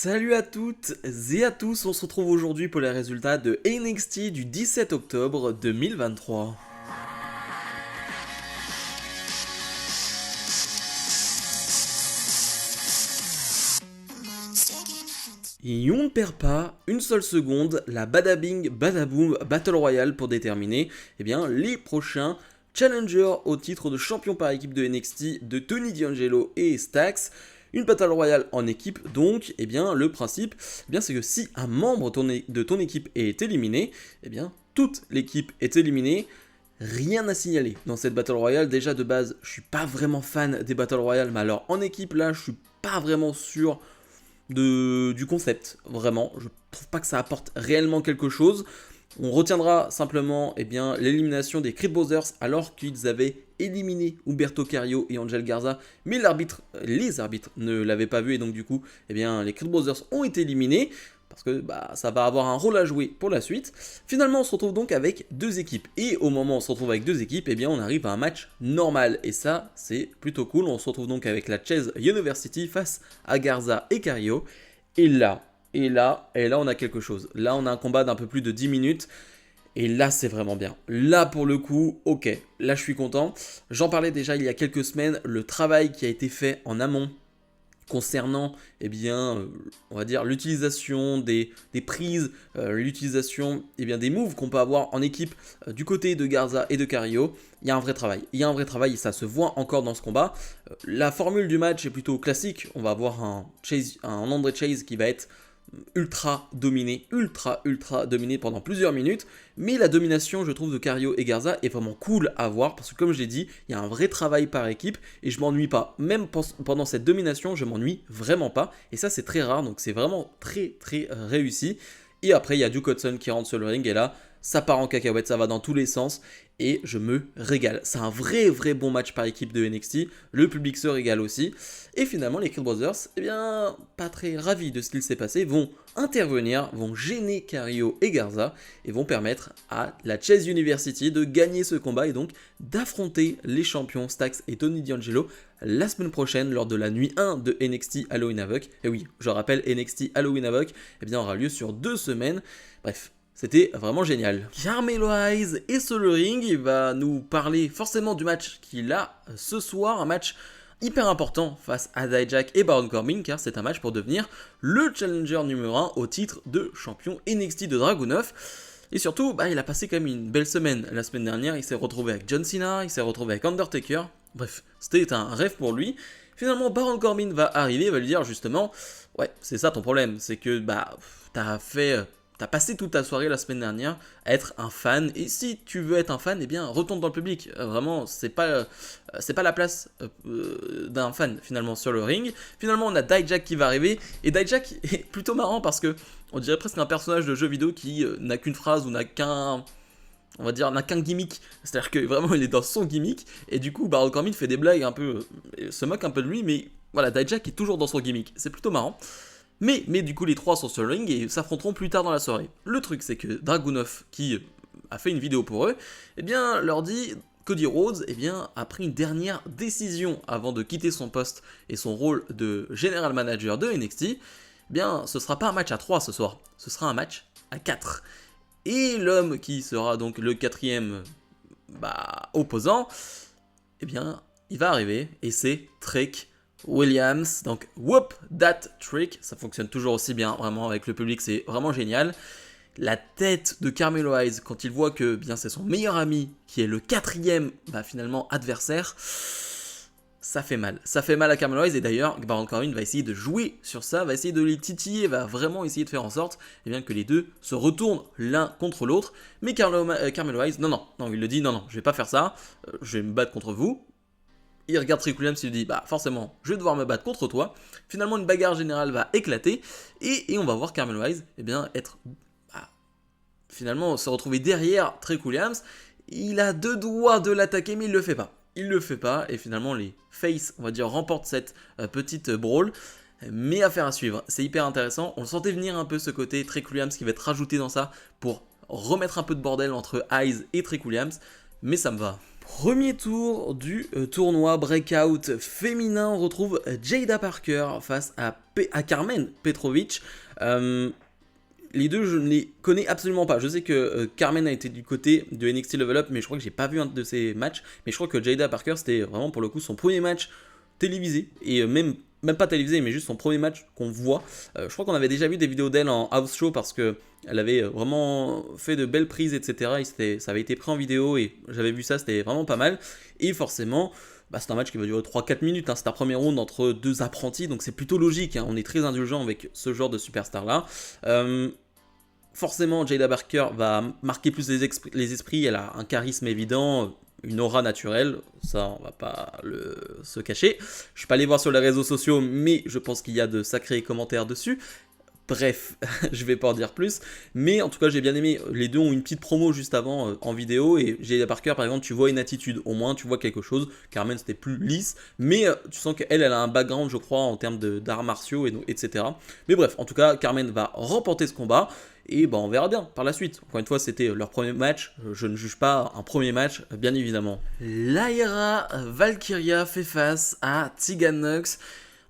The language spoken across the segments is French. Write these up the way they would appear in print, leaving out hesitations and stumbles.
Salut à toutes et à tous, on se retrouve aujourd'hui pour les résultats de NXT du 17 octobre 2023. Et on ne perd pas une seule seconde, la Badabing Badaboom Battle Royale pour déterminer les prochains challengers au titre de champion par équipe de NXT de Tony D'Angelo et Stax. Une Battle Royale en équipe, donc, le principe, c'est que si un membre de ton équipe est éliminé, toute l'équipe est éliminée. Rien à signaler dans cette Battle Royale. Déjà de base, je suis pas vraiment fan des Battle Royale, mais alors en équipe là, je suis pas vraiment sûr du concept, vraiment. Je trouve pas que ça apporte réellement quelque chose. On retiendra simplement l'élimination des Creed Brothers alors qu'ils avaient éliminé Humberto Carrillo et Angel Garza, mais les arbitres ne l'avaient pas vu et donc du coup, les Creed Brothers ont été éliminés parce que ça va avoir un rôle à jouer pour la suite. Finalement, on se retrouve donc avec deux équipes et au moment où on se retrouve avec deux équipes, on arrive à un match normal et ça, c'est plutôt cool. On se retrouve donc avec la Chase University face à Garza et Carrillo et là, on a quelque chose. Là, on a un combat d'un peu plus de 10 minutes. Et là, c'est vraiment bien. Là, pour le coup, ok. Là, je suis content. J'en parlais déjà il y a quelques semaines. Le travail qui a été fait en amont concernant, on va dire, l'utilisation des prises, l'utilisation des moves qu'on peut avoir en équipe du côté de Garza et de Carrillo. Il y a un vrai travail. Et ça se voit encore dans ce combat. La formule du match est plutôt classique. On va avoir un Andre Chase qui va être ultra dominé pendant plusieurs minutes, mais la domination, je trouve, de Carrillo et Garza est vraiment cool à voir parce que, comme je l'ai dit, il y a un vrai travail par équipe et je m'ennuie pas. Même pendant cette domination, je m'ennuie vraiment pas et ça, c'est très rare, donc c'est vraiment très réussi. Et après, il y a Duke Hudson qui rentre sur le ring et là, ça part en cacahuète, ça va dans tous les sens et je me régale. C'est un vrai bon match par équipe de NXT, le public se régale aussi. Et finalement, les Creed Brothers, pas très ravis de ce qu'il s'est passé, vont intervenir, vont gêner Carrillo et Garza et vont permettre à la Chase University de gagner ce combat et donc d'affronter les champions Stax et Tony D'Angelo la semaine prochaine lors de la nuit 1 de NXT Halloween Havoc. Et oui, je rappelle, NXT Halloween Havoc aura lieu sur 2 semaines. Bref. C'était vraiment génial. Carmelo Hayes est sur le ring, il va nous parler forcément du match qu'il a ce soir, un match hyper important face à Dijak et Baron Corbin, car c'est un match pour devenir le challenger numéro 1 au titre de champion NXT de Dragunov. Et surtout, il a passé quand même une belle semaine. La semaine dernière, il s'est retrouvé avec John Cena, il s'est retrouvé avec Undertaker. Bref, c'était un rêve pour lui. Finalement, Baron Corbin va arriver, va lui dire justement, ouais, c'est ça ton problème, c'est que t'as passé toute ta soirée la semaine dernière à être un fan, et si tu veux être un fan, retourne dans le public. Vraiment, c'est pas la place d'un fan finalement sur le ring. Finalement, on a Dijak qui va arriver, et Dijak est plutôt marrant parce que on dirait presque un personnage de jeu vidéo qui n'a qu'une phrase ou n'a qu'un gimmick, c'est-à-dire que vraiment il est dans son gimmick, et du coup Baron Corbin fait des blagues un peu, se moque un peu de lui, mais voilà, Dijak est toujours dans son gimmick, c'est plutôt marrant. Mais du coup les trois sont sur le ring et s'affronteront plus tard dans la soirée. Le truc c'est que Dragunov, qui a fait une vidéo pour eux, leur dit Cody Rhodes a pris une dernière décision avant de quitter son poste et son rôle de general manager de NXT. Ce sera pas un match à 3 ce soir, ce sera un match à 4. Et l'homme qui sera donc le quatrième opposant, il va arriver et c'est Trick Williams. Donc whoop that trick, ça fonctionne toujours aussi bien, vraiment avec le public, c'est vraiment génial. La tête de Carmelo Hayes quand il voit que c'est son meilleur ami qui est le quatrième finalement adversaire, ça fait mal à Carmelo Hayes. Et d'ailleurs Baron Corbin va essayer de jouer sur ça, va essayer de les titiller, va vraiment essayer de faire en sorte que les deux se retournent l'un contre l'autre. Mais Carmelo Hayes, non, il le dit non, je vais pas faire ça, je vais me battre contre vous. Il regarde Trick Williams, il lui dit forcément je vais devoir me battre contre toi. Finalement une bagarre générale va éclater et on va voir Carmelo Hayes finalement se retrouver derrière Trick Williams. Il a deux doigts de l'attaquer mais il le fait pas et finalement les Face, on va dire, remportent cette petite brawl. Mais affaire à suivre, c'est hyper intéressant. On le sentait venir un peu ce côté Trick Williams qui va être rajouté dans ça pour remettre un peu de bordel entre Hayes et Trick Williams. Mais ça me va. Premier tour du tournoi Breakout féminin, on retrouve Jada Parker face à Carmen Petrovic. Les deux, je ne les connais absolument pas. Je sais que Carmen a été du côté de NXT Level Up, mais je crois que j'ai pas vu un de ses matchs. Mais je crois que Jada Parker, c'était vraiment pour le coup son premier match télévisé, et même pas télévisé, mais juste son premier match qu'on voit. Je crois qu'on avait déjà vu des vidéos d'elle en house show parce que elle avait vraiment fait de belles prises, etc. Et ça avait été pris en vidéo et j'avais vu ça, c'était vraiment pas mal. Et forcément, c'est un match qui va durer 3-4 minutes, hein. C'est un premier round entre deux apprentis, donc c'est plutôt logique, hein. On est très indulgent avec ce genre de superstar là. Forcément, Jada Parker va marquer plus les esprits, elle a un charisme évident, une aura naturelle, ça on va pas se cacher. Je suis pas allé voir sur les réseaux sociaux, mais je pense qu'il y a de sacrés commentaires dessus. Bref, je vais pas en dire plus, mais en tout cas j'ai bien aimé. Les deux ont une petite promo juste avant en vidéo, et Jada Parker par exemple, tu vois une attitude, au moins tu vois quelque chose. Carmen c'était plus lisse, mais tu sens qu'elle a un background, je crois, en termes d'arts martiaux, etc. Mais bref, en tout cas Carmen va remporter ce combat, et on verra bien par la suite. Encore une fois, c'était leur premier match, je ne juge pas un premier match, bien évidemment. Lyra Valkyria fait face à Tegan Nox.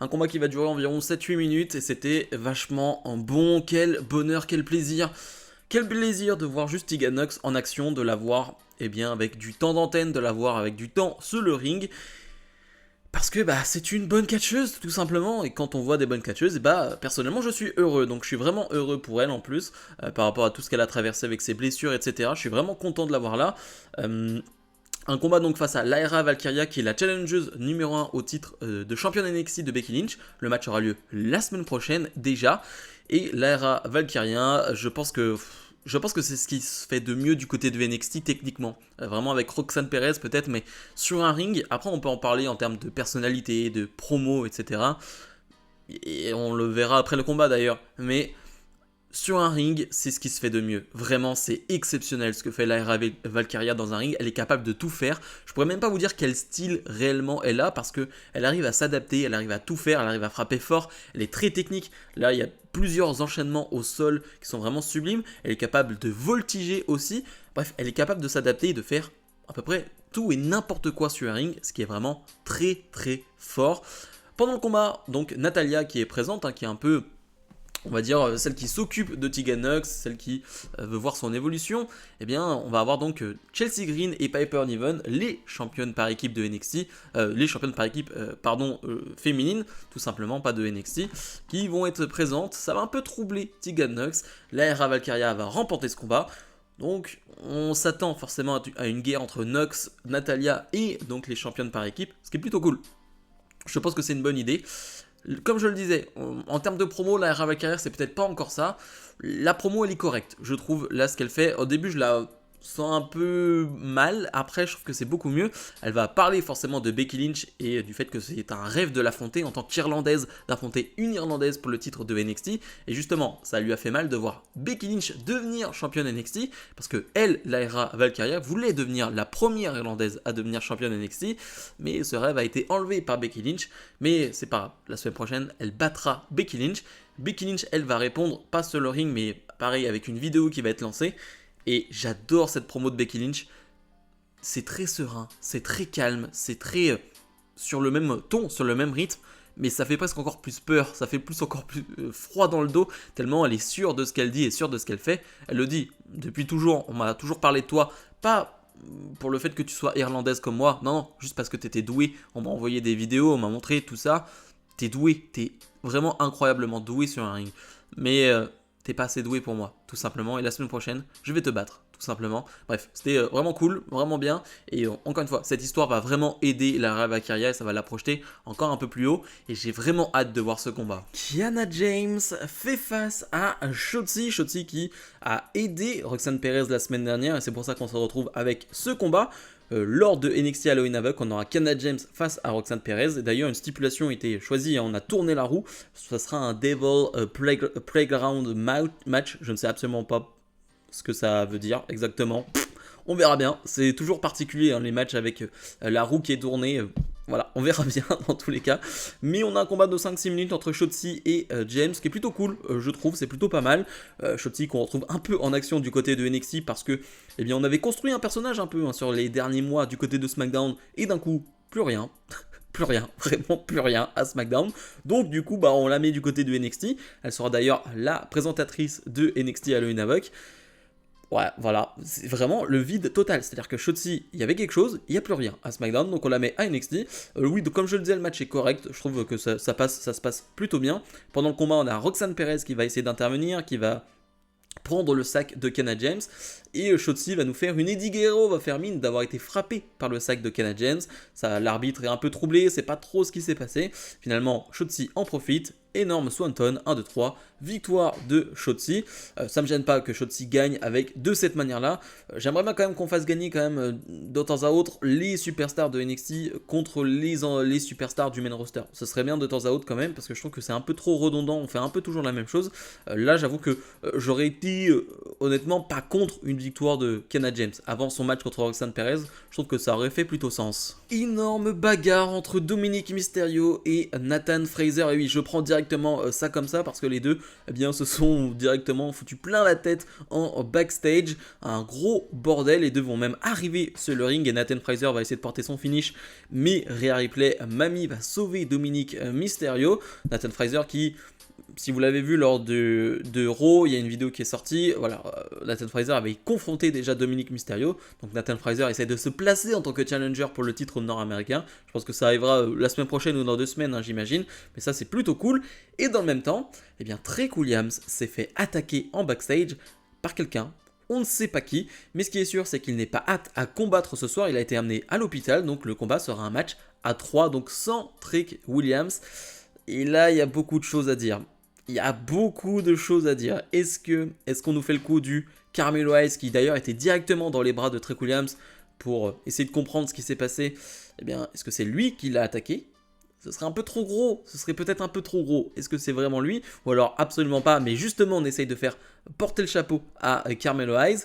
Un combat qui va durer environ 7-8 minutes et c'était vachement bon. Quel bonheur, quel plaisir. Quel plaisir de voir juste Tegan Nox en action, de la voir avec du temps d'antenne, de la voir avec du temps sur le ring. Parce que c'est une bonne catcheuse tout simplement, et quand on voit des bonnes catcheuses, personnellement je suis heureux, donc je suis vraiment heureux pour elle en plus, par rapport à tout ce qu'elle a traversé avec ses blessures, etc. Je suis vraiment content de l'avoir là. Un combat donc face à Lyra Valkyria, qui est la challengeuse numéro 1 au titre de championne NXT de Becky Lynch. Le match aura lieu la semaine prochaine déjà. Et Lyra Valkyria, je pense que c'est ce qui se fait de mieux du côté de NXT techniquement. Vraiment avec Roxanne Perez peut-être, mais sur un ring. Après on peut en parler en termes de personnalité, de promo, etc. Et on le verra après le combat d'ailleurs. Mais sur un ring, c'est ce qui se fait de mieux. Vraiment, c'est exceptionnel ce que fait Lyra Valkyria dans un ring. Elle est capable de tout faire. Je pourrais même pas vous dire quel style réellement elle a, parce qu'elle arrive à s'adapter, elle arrive à tout faire, elle arrive à frapper fort. Elle est très technique. Là, il y a plusieurs enchaînements au sol qui sont vraiment sublimes. Elle est capable de voltiger aussi. Bref, elle est capable de s'adapter et de faire à peu près tout et n'importe quoi sur un ring, ce qui est vraiment très très fort. Pendant le combat, donc Natalya qui est présente, qui est un peu, on va dire, celle qui s'occupe de Tegan Nox, celle qui veut voir son évolution, on va avoir donc Chelsea Green et Piper Niven, les championnes par équipe de NXT, les championnes par équipe, féminines, tout simplement, pas de NXT, qui vont être présentes. Ça va un peu troubler Tegan Nox. Lyra Valkyria va remporter ce combat. Donc, on s'attend forcément à une guerre entre Nox, Natalya et donc les championnes par équipe, ce qui est plutôt cool. Je pense que c'est une bonne idée. Comme je le disais, en termes de promo, la Lyra Valkyria, c'est peut-être pas encore ça. La promo, elle est correcte, je trouve, là, ce qu'elle fait. Au début, je la sens un peu mal. Après, je trouve que c'est beaucoup mieux. Elle va parler forcément de Becky Lynch et du fait que c'est un rêve de l'affronter en tant qu'Irlandaise, d'affronter une Irlandaise pour le titre de NXT. Et justement, ça lui a fait mal de voir Becky Lynch devenir championne NXT, parce que elle, Lyra Valkyria, voulait devenir la première Irlandaise à devenir championne NXT, mais ce rêve a été enlevé par Becky Lynch. Mais c'est pas grave, la semaine prochaine, elle battra Becky Lynch. Becky Lynch, elle va répondre, pas sur le ring, mais pareil, avec une vidéo qui va être lancée. Et j'adore cette promo de Becky Lynch. C'est très serein, c'est très calme, c'est très sur le même ton, sur le même rythme, mais ça fait presque encore plus peur, ça fait encore plus froid dans le dos, tellement elle est sûre de ce qu'elle dit et sûre de ce qu'elle fait. Elle le dit depuis toujours, on m'a toujours parlé de toi, pas pour le fait que tu sois irlandaise comme moi, non, juste parce que tu étais douée. On m'a envoyé des vidéos, on m'a montré tout ça. T'es doué, t'es vraiment incroyablement doué sur un ring. Mais t'es pas assez doué pour moi, tout simplement. Et la semaine prochaine, je vais te battre, tout simplement. Bref, c'était vraiment cool, vraiment bien. Et encore une fois, cette histoire va vraiment aider la Valkyria et ça va la projeter encore un peu plus haut. Et j'ai vraiment hâte de voir ce combat. Kiana James fait face à Shotzi. Shotzi qui a aidé Roxanne Perez la semaine dernière. Et c'est pour ça qu'on se retrouve avec ce combat. Lors de NXT Halloween Havoc, on aura Kiana James face à Roxanne Perez. D'ailleurs, une stipulation a été choisie, on a tourné la roue. Ça sera un Devil Playground match. Je ne sais absolument pas ce que ça veut dire exactement. On verra bien. C'est toujours particulier, les matchs avec la roue qui est tournée. Voilà, on verra bien dans tous les cas. Mais on a un combat de 5-6 minutes entre Shotzi et James, qui est plutôt cool, je trouve, c'est plutôt pas mal. Shotzi qu'on retrouve un peu en action du côté de NXT parce que, eh bien, on avait construit un personnage un peu hein, sur les derniers mois du côté de SmackDown, et d'un coup, plus rien. Plus rien, vraiment plus rien à SmackDown. Donc du coup, bah, on la met du côté de NXT. Elle sera d'ailleurs la présentatrice de NXT Halloween Havoc. Ouais, voilà, c'est vraiment le vide total. C'est-à-dire que Shotzi, il y avait quelque chose, il n'y a plus rien à SmackDown, donc on la met à NXT. Oui, donc comme je le disais, le match est correct. Je trouve que ça se passe plutôt bien. Pendant le combat, on a Roxanne Perez qui va essayer d'intervenir, qui va prendre le sac de Kenna James, et Shotzi va nous faire une Eddie Guerrero, va faire mine d'avoir été frappé par le sac de Kenna James. Ça, l'arbitre est un peu troublé, c'est pas trop ce qui s'est passé. Finalement, Shotzi en profite, énorme Swanton, 1, 2, 3, victoire de Shotzi. Ça me gêne pas que Shotzi gagne de cette manière-là. J'aimerais bien quand même qu'on fasse gagner quand même de temps à autre les superstars de NXT contre les superstars du main roster. Ce serait bien de temps à autre quand même, parce que je trouve que c'est un peu trop redondant, on fait un peu toujours la même chose. Là, j'avoue que j'aurais été honnêtement pas contre une victoire de Kenna James avant son match contre Roxanne Perez. Je trouve que ça aurait fait plutôt sens. Énorme bagarre entre Dominic Mysterio et Nathan Fraser. Et oui, je prends directement ça comme ça parce que les deux, eh bien, se sont directement foutu plein la tête en backstage. Un gros bordel. Les deux vont même arriver sur le ring et Nathan Fraser va essayer de porter son finish. Mais Rhea Ripley, Mami va sauver Dominic Mysterio. Nathan Fraser qui, si vous l'avez vu lors de Raw, il y a une vidéo qui est sortie. Voilà, Nathan Fraser avait confronté déjà Dominic Mysterio. Donc Nathan Fraser essaie de se placer en tant que challenger pour le titre nord-américain. Je pense que ça arrivera la semaine prochaine ou dans 2 semaines, hein, j'imagine. Mais ça, c'est plutôt cool. Et dans le même temps, eh bien, Trick Williams s'est fait attaquer en backstage par quelqu'un. On ne sait pas qui, mais ce qui est sûr, c'est qu'il n'est pas apte à combattre ce soir. Il a été amené à l'hôpital, donc le combat sera un match à 3, donc sans Trick Williams. Et là, il y a beaucoup de choses à dire. Il y a beaucoup de choses à dire. Est-ce qu'on nous fait le coup du Carmelo Hayes, qui d'ailleurs était directement dans les bras de Trick Williams pour essayer de comprendre ce qui s'est passé? Eh bien, est-ce que c'est lui qui l'a attaqué? Ce serait un peu trop gros, ce serait peut-être un peu trop gros. Est-ce que c'est vraiment lui? Ou alors absolument pas, mais justement on essaye de faire porter le chapeau à Carmelo Hayes.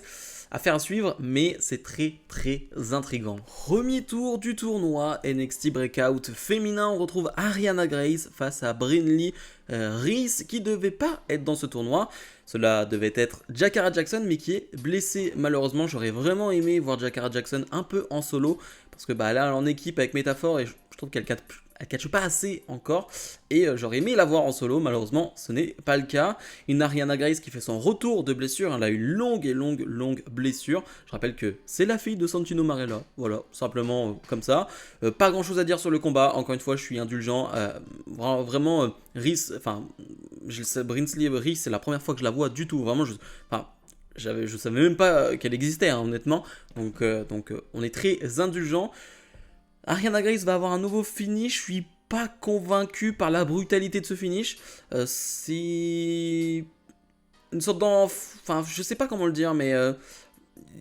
À faire suivre, mais c'est très très intriguant. Premier tour du tournoi NXT Breakout féminin, on retrouve Ariana Grace face à Brinley Reese qui devait pas être dans ce tournoi. Cela devait être Jakara Jackson, mais qui est blessée malheureusement. J'aurais vraiment aimé voir Jakara Jackson un peu en solo, parce que bah, là elle est en équipe avec Métaphore et je trouve qu'elle catche pas assez encore, et j'aurais aimé la voir en solo, malheureusement ce n'est pas le cas. Une Ariana Grace qui fait son retour de blessure, elle a une longue blessure. Je rappelle que c'est la fille de Santino Marella, voilà, simplement comme ça. Pas grand chose à dire sur le combat, encore une fois je suis indulgent, vraiment Reese, enfin Brinsley Reese, c'est la première fois que je la vois du tout, vraiment je savais même pas qu'elle existait hein, honnêtement, donc on est très indulgent. Ariana Grace va avoir un nouveau finish, je suis pas convaincu par la brutalité de ce finish. C'est une sorte enfin, je sais pas comment le dire, mais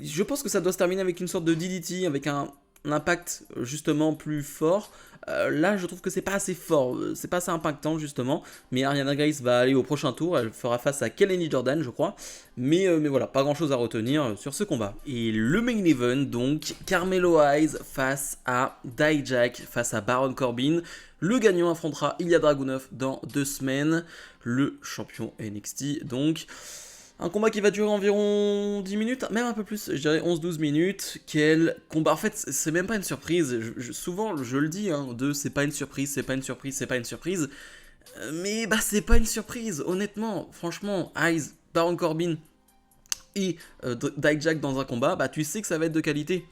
je pense que ça doit se terminer avec une sorte de DDT, avec un impact justement plus fort. Là, je trouve que c'est pas assez fort, c'est pas assez impactant justement. Mais Ariana Grace va aller au prochain tour, elle fera face à Kelly Jordan, je crois. Mais voilà, pas grand chose à retenir sur ce combat. Et le main event, donc, Carmelo Hayes face à Dijak, face à Baron Corbin. Le gagnant affrontera Ilya Dragunov dans 2 semaines, le champion NXT donc. Un combat qui va durer environ 10 minutes, même un peu plus, je dirais 11-12 minutes. Quel combat, en fait c'est même pas une surprise, souvent je le dis, hein, c'est pas une surprise, c'est pas une surprise, c'est pas une surprise. Mais bah c'est pas une surprise, honnêtement, franchement, Hayes, Baron Corbin et Dijak dans un combat, bah tu sais que ça va être de qualité.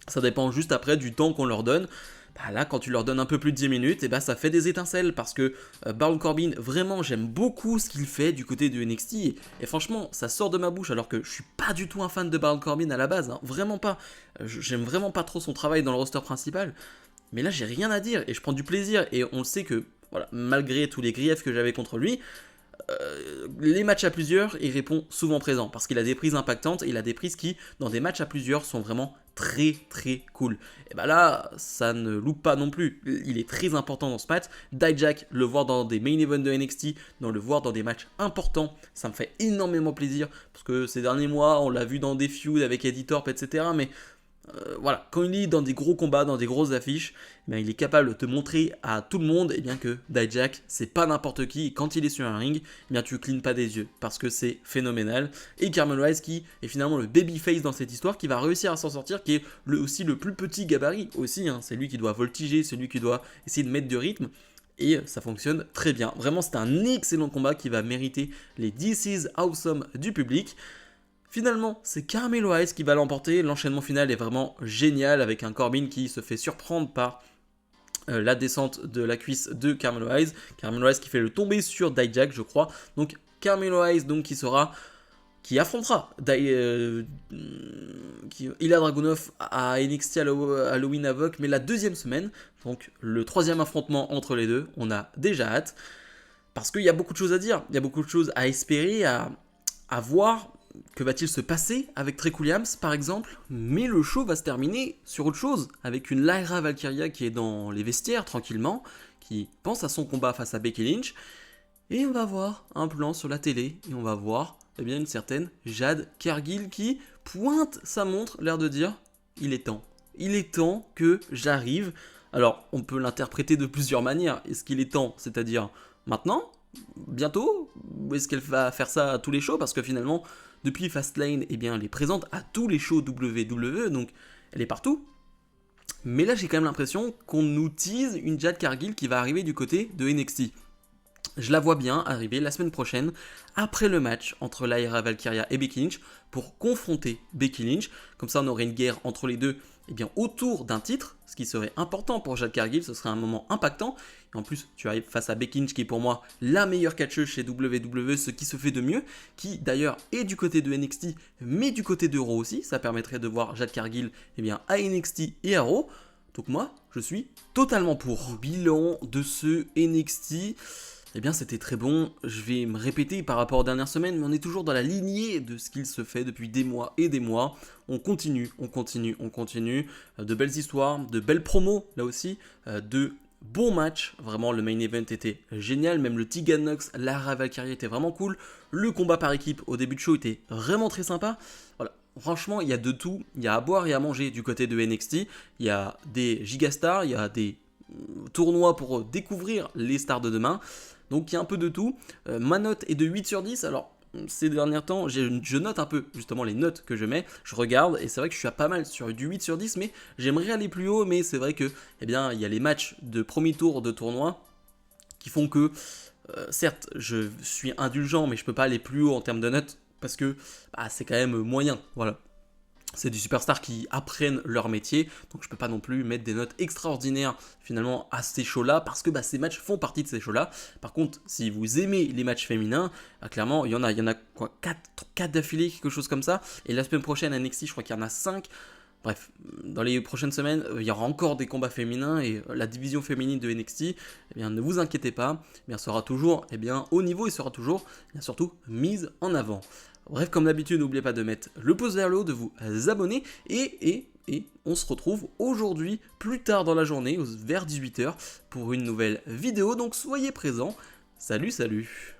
Ça dépend juste après du temps qu'on leur donne. Bah là, quand tu leur donnes un peu plus de 10 minutes, et bah ça fait des étincelles parce que Baron Corbin, vraiment, j'aime beaucoup ce qu'il fait du côté de NXT. Et franchement, ça sort de ma bouche alors que je suis pas du tout un fan de Baron Corbin à la base, hein, vraiment pas. J'aime vraiment pas trop son travail dans le roster principal. Mais là, j'ai rien à dire et je prends du plaisir. Et on le sait que, voilà, malgré tous les griefs que j'avais contre lui, les matchs à plusieurs, il répond souvent présent parce qu'il a des prises impactantes et il a des prises qui, dans des matchs à plusieurs, sont vraiment très cool. Et bah là, ça ne loupe pas non plus. Il est très important dans ce match. Dijak, le voir dans des main events de NXT, le voir dans des matchs importants, ça me fait énormément plaisir parce que ces derniers mois, on l'a vu dans des feuds avec Eddie Thorpe, etc. Mais voilà, quand il est dans des gros combats, dans des grosses affiches, eh bien, il est capable de te montrer à tout le monde que Dijak, c'est pas n'importe qui. Et quand il est sur un ring, eh bien, tu clignes pas des yeux parce que c'est phénoménal. Et Carmel Wise qui est finalement le babyface dans cette histoire, qui va réussir à s'en sortir, qui est aussi le plus petit gabarit aussi. Hein. C'est lui qui doit voltiger, c'est lui qui doit essayer de mettre du rythme. Et ça fonctionne très bien. Vraiment, c'est un excellent combat qui va mériter les This is Awesome du public. Finalement, c'est Carmelo Hayes qui va l'emporter. L'enchaînement final est vraiment génial avec un Corbin qui se fait surprendre par la descente de la cuisse de Carmelo Hayes. Carmelo Hayes qui fait le tomber sur Dijak, je crois. Donc Carmelo Hayes donc, qui affrontera Ilya Dragunov à NXT Halloween Havoc, mais la deuxième semaine. Donc le troisième affrontement entre les deux. On a déjà hâte. Parce qu'il y a beaucoup de choses à dire. Il y a beaucoup de choses à espérer, à voir. Que va-t-il se passer avec Trick Williams par exemple? Mais le show va se terminer sur autre chose, avec une Lyra Valkyria qui est dans les vestiaires tranquillement, qui pense à son combat face à Becky Lynch, et on va voir un plan sur la télé, et on va voir une certaine Jade Cargill qui pointe sa montre, l'air de dire « il est temps que j'arrive ». Alors on peut l'interpréter de plusieurs manières, est-ce qu'il est temps, c'est-à-dire maintenant? Bientôt? Ou est-ce qu'elle va faire ça à tous les shows? Parce que finalement, depuis Fastlane, elle est présente à tous les shows WWE, donc elle est partout. Mais là, j'ai quand même l'impression qu'on nous tease une Jade Cargill qui va arriver du côté de NXT. Je la vois bien arriver la semaine prochaine, après le match entre Lyra Valkyria et Becky Lynch, pour confronter Becky Lynch. Comme ça, on aurait une guerre entre les deux autour d'un titre, ce qui serait important pour Jade Cargill, ce serait un moment impactant. Et en plus, tu arrives face à Becky Lynch, qui est pour moi la meilleure catcheuse chez WWE, ce qui se fait de mieux, qui d'ailleurs est du côté de NXT, mais du côté de Raw aussi. Ça permettrait de voir Jade Cargill à NXT et à Raw. Donc moi, je suis totalement pour. Bilan de ce NXT... c'était très bon, je vais me répéter par rapport aux dernières semaines, mais on est toujours dans la lignée de ce qu'il se fait depuis des mois et des mois. On continue. De belles histoires, de belles promos, là aussi, de bons matchs. Vraiment, le main event était génial, même le Tegan Nox, Lyra Valkyria était vraiment cool. Le combat par équipe au début de show était vraiment très sympa. Voilà. Franchement, il y a de tout, il y a à boire et à manger du côté de NXT. Il y a des gigastars, il y a des tournois pour découvrir les stars de demain. Donc il y a un peu de tout. Ma note est de 8 sur 10. Alors ces derniers temps, je note un peu justement les notes que je mets. Je regarde et c'est vrai que je suis à pas mal sur du 8 sur 10. Mais j'aimerais aller plus haut. Mais c'est vrai que il y a les matchs de premier tour de tournoi qui font que certes je suis indulgent, mais je peux pas aller plus haut en termes de notes. Parce que c'est quand même moyen. Voilà. C'est des superstars qui apprennent leur métier, donc je peux pas non plus mettre des notes extraordinaires finalement à ces shows-là, parce que ces matchs font partie de ces shows-là. Par contre, si vous aimez les matchs féminins, clairement, il y en a quoi, 4 d'affilée, quelque chose comme ça, et la semaine prochaine à NXT, je crois qu'il y en a 5. Bref, dans les prochaines semaines, il y aura encore des combats féminins, et la division féminine de NXT, ne vous inquiétez pas, sera toujours au niveau et sera toujours surtout mise en avant. Bref, comme d'habitude, n'oubliez pas de mettre le pouce vers le haut, de vous abonner, et on se retrouve aujourd'hui, plus tard dans la journée, vers 18h, pour une nouvelle vidéo, donc soyez présents. Salut